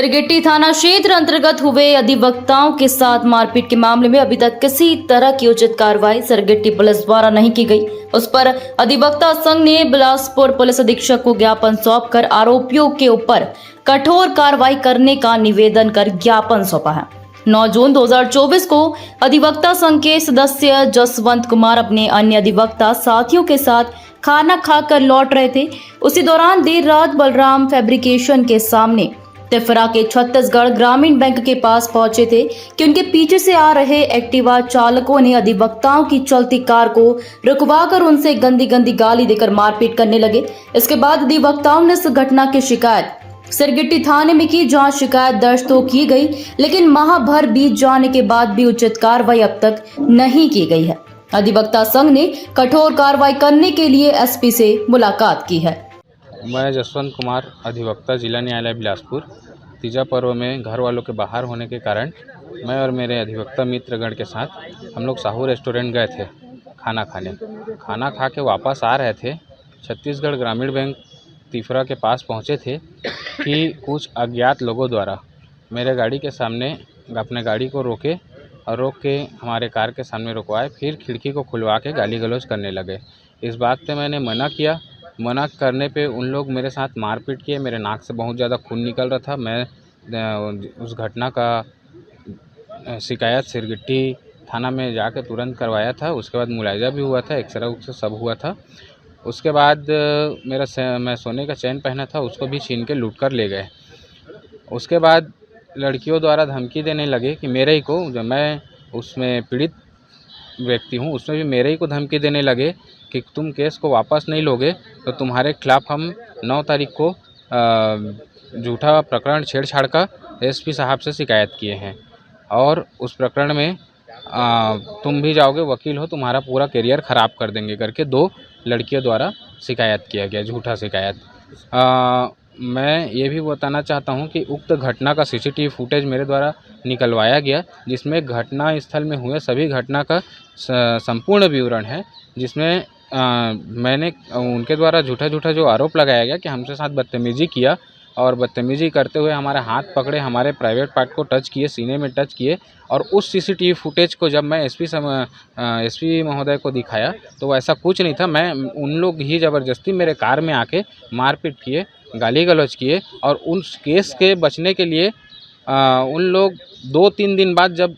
सरगिट्टी थाना क्षेत्र अंतर्गत हुए अधिवक्ताओं के साथ मारपीट के मामले में अभी तक किसी तरह की उचित कार्रवाई सरगिट्टी पुलिस द्वारा नहीं की गई। उस पर अधिवक्ता संघ ने बिलासपुर पुलिस अधीक्षक को ज्ञापन सौंपकर आरोपियों के ऊपर कठोर कार्रवाई करने का निवेदन कर ज्ञापन सौंपा है। 9 जून 2024 को अधिवक्ता संघ के सदस्य जसवंत कुमार अपने अन्य अधिवक्ता साथियों के साथ खाना खाकर लौट रहे थे। उसी दौरान देर रात बलराम फैब्रिकेशन के सामने तिफरा के छत्तीसगढ़ ग्रामीण बैंक के पास पहुंचे थे कि उनके पीछे से आ रहे एक्टिवा चालकों ने अधिवक्ताओं की चलती कार को रुकवाकर उनसे गंदी गंदी गाली देकर मारपीट करने लगे। इसके बाद अधिवक्ताओं ने इस घटना की शिकायत सरगिट्टी थाने में की, जहां शिकायत दर्ज तो की गई, लेकिन माह भर बीत जाने के बाद भी उचित कार्रवाई अब तक नहीं की गई है। अधिवक्ता संघ ने कठोर कार्रवाई करने के लिए एसपी से मुलाकात की है। मैं जसवंत कुमार, अधिवक्ता जिला न्यायालय बिलासपुर। तीजा पर्व में घर वालों के बाहर होने के कारण मैं और मेरे अधिवक्ता मित्रगण के साथ हम लोग साहू रेस्टोरेंट गए थे खाना खाने। खाना खा के वापस आ रहे थे, छत्तीसगढ़ ग्रामीण बैंक तिफरा के पास पहुंचे थे कि कुछ अज्ञात लोगों द्वारा मेरे गाड़ी के सामने अपने गाड़ी को रोके और रोक के हमारे कार के सामने रुकवाए, फिर खिड़की को खुलवा के गाली गलौज करने लगे। इस बात पे मैंने मना किया। मना करने पे उन लोग मेरे साथ मारपीट किए। मेरे नाक से बहुत ज़्यादा खून निकल रहा था। मैं उस घटना का शिकायत सरगिट्टी थाना में जाकर तुरंत करवाया था। उसके बाद मुलायजा भी हुआ था, एक्सरे उक्सरे सब हुआ था। उसके बाद मैं सोने का चैन पहना था, उसको भी छीन के लूट कर ले गए। उसके बाद लड़कियों द्वारा धमकी देने लगे कि मेरे ही को, जो मैं उसमें पीड़ित व्यक्ति हूँ, उसमें भी मेरे ही को धमकी देने लगे कि तुम केस को वापस नहीं लोगे तो तुम्हारे खिलाफ़ हम 9 तारीख को झूठा प्रकरण छेड़छाड़ का एसपी साहब से शिकायत किए हैं और उस प्रकरण में तुम भी जाओगे, वकील हो, तुम्हारा पूरा करियर ख़राब कर देंगे करके 2 लड़कियों द्वारा शिकायत किया गया, झूठा शिकायत। मैं ये भी बताना चाहता हूँ कि उक्त घटना का सीसीटीवी फुटेज मेरे द्वारा निकलवाया गया, जिसमें घटना स्थल में हुए सभी घटना का संपूर्ण विवरण है, जिसमें मैंने उनके द्वारा झूठा जो आरोप लगाया गया कि हमसे साथ बदतमीज़ी किया और बदतमीज़ी करते हुए हमारे हाथ पकड़े, हमारे प्राइवेट पार्ट को टच किए, सीने में टच किए। और उस सीसीटीवी फुटेज को जब मैं एसपी महोदय को दिखाया तो ऐसा कुछ नहीं था। मैं उन लोग ही ज़बरदस्ती मेरे कार में आके मारपीट किए, गाली गलौज किए और उस केस के बचने के लिए उन लोग 2-3 दिन बाद जब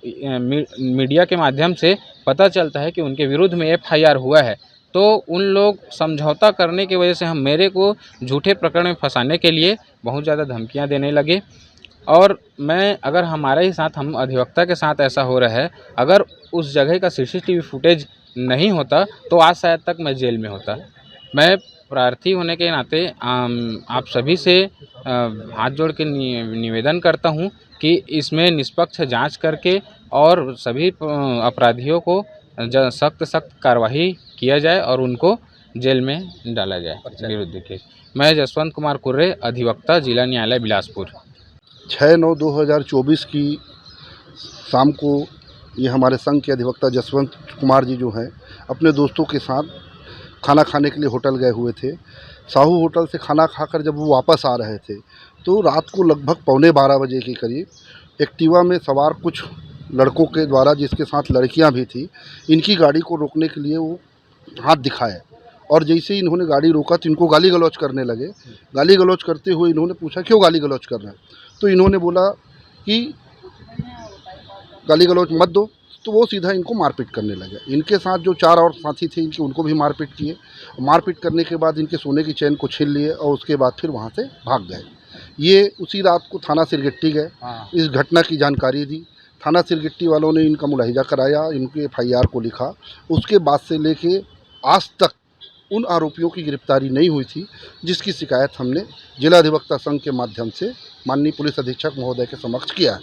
मीडिया के माध्यम से पता चलता है कि उनके विरुद्ध में FIR हुआ है, तो उन लोग समझौता करने की वजह से हम मेरे को झूठे प्रकरण में फंसाने के लिए बहुत ज़्यादा धमकियां देने लगे। और मैं अगर हमारे ही साथ, हम अधिवक्ता के साथ ऐसा हो रहा है, अगर उस जगह का सीसीटीवी फुटेज नहीं होता तो आज शायद तक मैं जेल में होता। मैं प्रार्थी होने के नाते आप सभी से हाथ जोड़ के निवेदन करता हूं कि इसमें निष्पक्ष जांच करके और सभी अपराधियों को सख्त कार्रवाई किया जाए और उनको जेल में डाला जाए विरुद्ध केस। मैं जसवंत कुमार कुर्रे, अधिवक्ता, जिला न्यायालय बिलासपुर। 6/9/2024 की शाम को ये हमारे संघ के अधिवक्ता जसवंत कुमार जी जो हैं, अपने दोस्तों के साथ खाना खाने के लिए होटल गए हुए थे। साहू होटल से खाना खाकर जब वो वापस आ रहे थे तो रात को लगभग 11:15 बजे के करीब एक्टिवा में सवार कुछ लड़कों के द्वारा, जिसके साथ लड़कियां भी थी, इनकी गाड़ी को रोकने के लिए वो हाथ दिखाए और जैसे ही इन्होंने गाड़ी रोका तो इनको गाली गलौज करने लगे। गाली गलौज करते हुए इन्होंने पूछा क्यों गाली गलौज कर रहे हैं, तो इन्होंने बोला कि गाली गलौज मत दो, तो वो सीधा इनको मारपीट करने लगे। इनके साथ जो 4 और साथी थे इनके, उनको भी मारपीट किए। मारपीट करने के बाद इनके सोने की चैन को छीन लिए और उसके बाद फिर वहाँ से भाग गए। ये उसी रात को थाना सिरगिट्टी गए, इस घटना की जानकारी दी। थाना सिरगिट्टी वालों ने इनका मुलाहिजा कराया, इनके FIR को लिखा। उसके बाद से लेके आज तक उन आरोपियों की गिरफ्तारी नहीं हुई थी, जिसकी शिकायत हमने जिला अधिवक्ता संघ के माध्यम से माननीय पुलिस अधीक्षक महोदय के समक्ष किया है।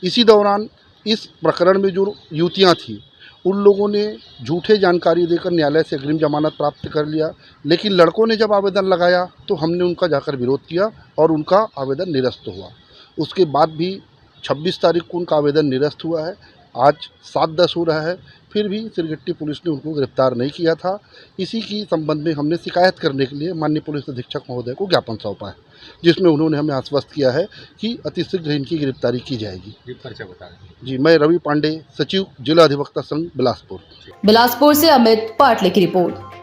इसी दौरान इस प्रकरण में जो युवतियाँ थीं, उन लोगों ने झूठे जानकारी देकर न्यायालय से अग्रिम जमानत प्राप्त कर लिया, लेकिन लड़कों ने जब आवेदन लगाया तो हमने उनका जाकर विरोध किया और उनका आवेदन निरस्त हुआ। उसके बाद भी 26 तारीख को उनका आवेदन निरस्त हुआ है। आज 7-10 हो रहा है, फिर भी सिरगिट्टी पुलिस ने उनको गिरफ्तार नहीं किया था। इसी की संबंध में हमने शिकायत करने के लिए माननीय पुलिस अधीक्षक महोदय को ज्ञापन सौंपा है, जिसमें उन्होंने हमें आश्वस्त किया है कि अतिशीघ्र इनकी गिरफ्तारी की जाएगी। जी, मैं रवि पांडे, सचिव जिला अधिवक्ता संघ बिलासपुर। बिलासपुर से अमित पाटले की रिपोर्ट।